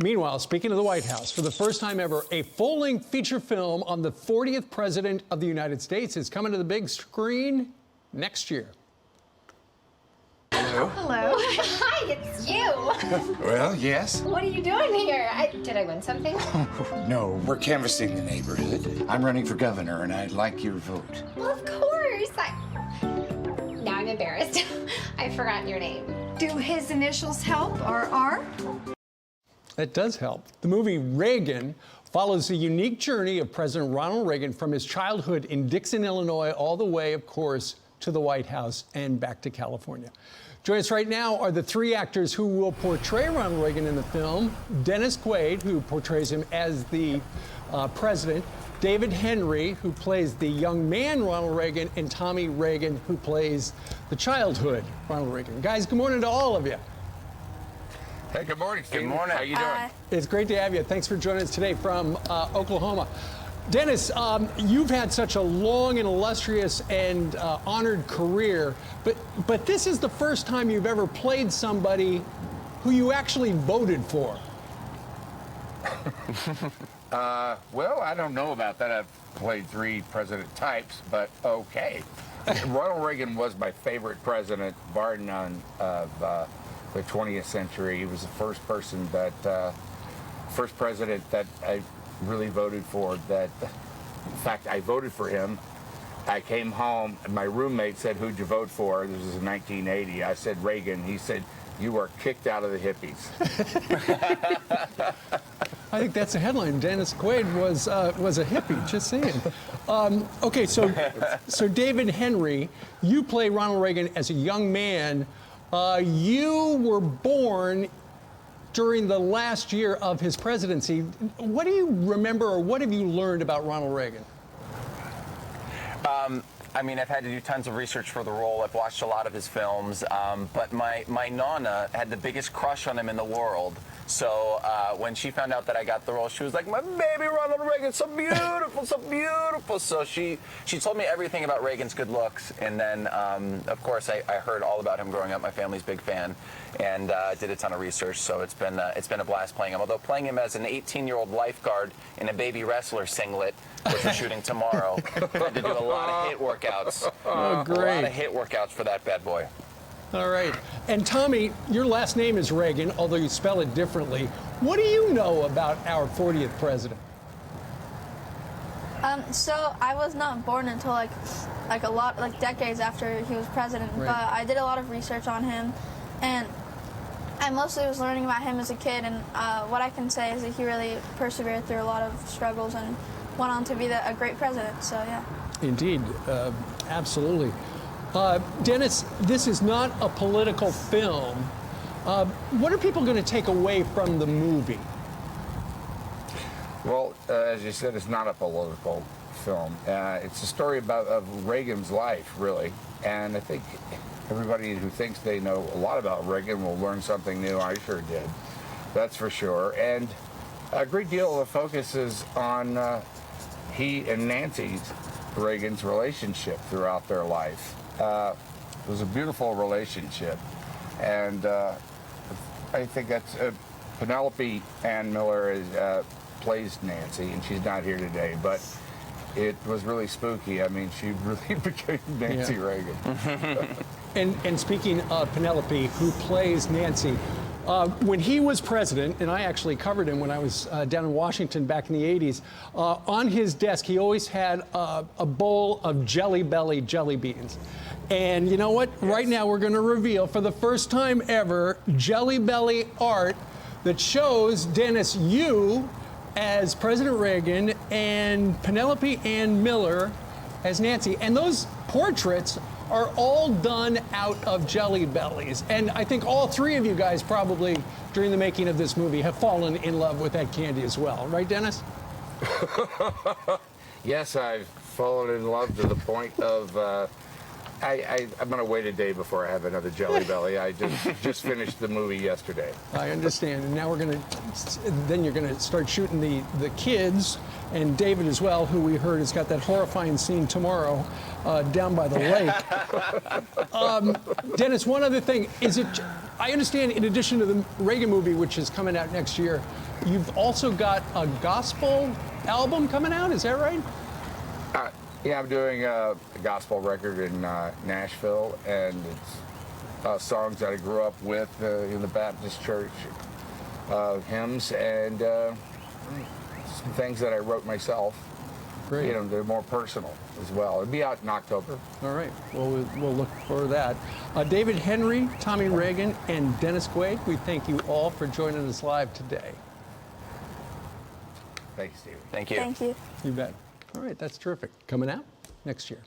Meanwhile, speaking of the White House, for the first time ever, a full-length feature film on the 40th President of the United States is coming to the big screen next year. Hello. Hello. Hi, it's you. Well, yes. What are you doing here? Did I win something? No, we're canvassing the neighborhood. I'm running for governor, and I'd like your vote. Well, of course. Now I'm embarrassed. I've forgotten your name. Do his initials help, or R? That does help. The movie Reagan follows the unique journey of President Ronald Reagan from his childhood in Dixon, Illinois, all the way, of course, to the White House and back to California. Joining us right now are the three actors who will portray Ronald Reagan in the film. Dennis Quaid, who portrays him as the president. David Henry, who plays the young man Ronald Reagan, and Tommy Reagan, who plays the childhood Ronald Reagan. Guys, good morning to all of you. Hey, good morning, Steve. Good morning. How you doing? It's great to have you. Thanks for joining us today from Oklahoma. Dennis, you've had such a long and illustrious and honored career, but this is the first time you've ever played somebody who you actually voted for. Well, I don't know about that. I've played three president types, but okay. Ronald Reagan was my favorite president, bar none, of the 20th century. He was the first person that, first president that I really voted for. That, in fact, I voted for him. I came home, and my roommate said, "Who'd you vote for?" This was in 1980. I said, "Reagan." He said, "You were kicked out of the hippies." I think that's a headline. Dennis Quaid was a hippie, just saying. Okay, so David Henry, you play Ronald Reagan as a young man. You were born during the last year of his presidency. What do you remember, or what have you learned about Ronald Reagan? I mean, I've had to do tons of research for the role. I've watched a lot of his films, but my nonna had the biggest crush on him in the world. So when she found out that I got the role, she was like, "My baby Ronald Reagan, so beautiful, so beautiful." So she told me everything about Reagan's good looks, and then of course I heard all about him growing up. My family's a big fan, and did a ton of research. So it's been a blast playing him. Although playing him as an 18-year-old lifeguard in a baby wrestler singlet, which we're shooting tomorrow, had to do a lot of hit workouts. Oh, great. A lot of hit workouts for that bad boy. All right. And Tommy, your last name is Reagan, although you spell it differently. What do you know about our 40th president? So I was not born until like decades after he was president, Right. but I did a lot of research on him, and I mostly was learning about him as a kid, and what I can say is that he really persevered through a lot of struggles and went on to be a great president, so yeah. Indeed, absolutely. Dennis, this is not a political film. What are people going to take away from the movie? Well, as you said, it's not a political film. It's a story of Reagan's life, really. And I think everybody who thinks they know a lot about Reagan will learn something new. I sure did. That's for sure. And a great deal of focus is on he and Nancy Reagan's relationship throughout their life. It was a beautiful relationship. And I think that's Penelope Ann Miller is, plays Nancy, and she's not here today, but it was really spooky. I mean, she really became Nancy Reagan. And speaking of Penelope, who plays Nancy, when he was president, and I actually covered him when I was down in Washington back in the 80s, on his desk he always had a bowl of Jelly Belly jelly beans. And you know what? Yes. Right now we're going to reveal for the first time ever Jelly Belly art that shows, Dennis, you as President Reagan and Penelope Ann Miller as Nancy. And those portraits are all done out of Jelly Bellies. And I think all three of you guys probably, during the making of this movie, have fallen in love with that candy as well. Right, Dennis? Yes, I've fallen in love to the point of I'm going to wait a day before I have another Jelly Belly. I just finished the movie yesterday. I understand. And now then you're going to start shooting the kids and David as well, who we heard has got that horrifying scene tomorrow down by the lake. Dennis, one other thing. I understand in addition to the Reagan movie, which is coming out next year, you've also got a gospel album coming out. Is that right? Yeah, I'm doing a gospel record in Nashville, and it's songs that I grew up with in the Baptist church, hymns, and some things that I wrote myself. Great. You know, they're more personal as well. It'll be out in October. All right. Well, we'll look for that. David Henry, Tommy Reagan, and Dennis Quaid, we thank you all for joining us live today. Thanks, Steve. Thank you. Thank you. You bet. All right, that's terrific. Coming out next year.